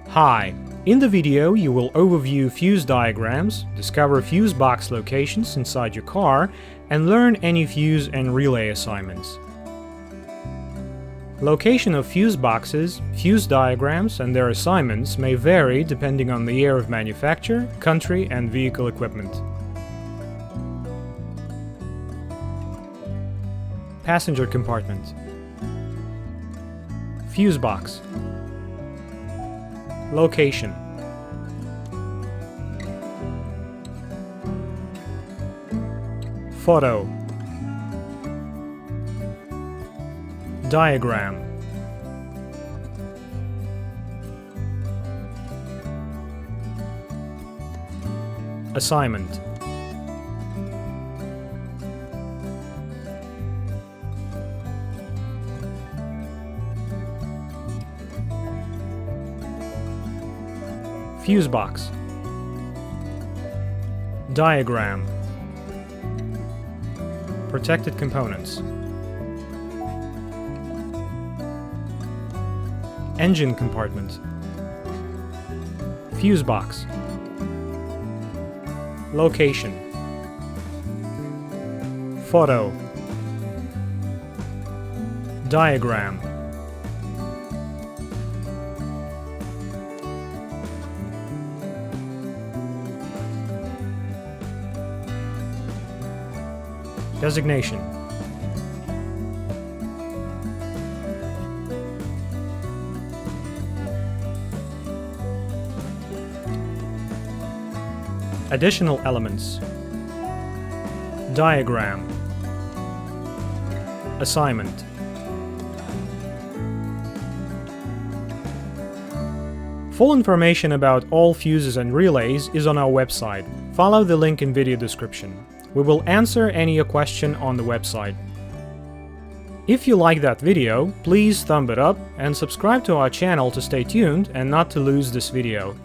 Hi! In the video you will overview fuse diagrams, discover fuse box locations inside your car, and learn any fuse and relay assignments. Location of fuse boxes, fuse diagrams, and their assignments may vary depending on the year of manufacture, country, and vehicle equipment. Passenger compartment. Fuse box. Location. Photo. Diagram. Assignment. Fuse box. Diagram. Protected components. Engine compartment. Fuse box. Location. Photo. Diagram. Designation. Additional elements. Diagram. Assignment. Full information about all fuses and relays is on our website. Follow the link in video description. We will answer any question on the website. If you like that video, please thumb it up and subscribe to our channel to stay tuned and not to lose this video.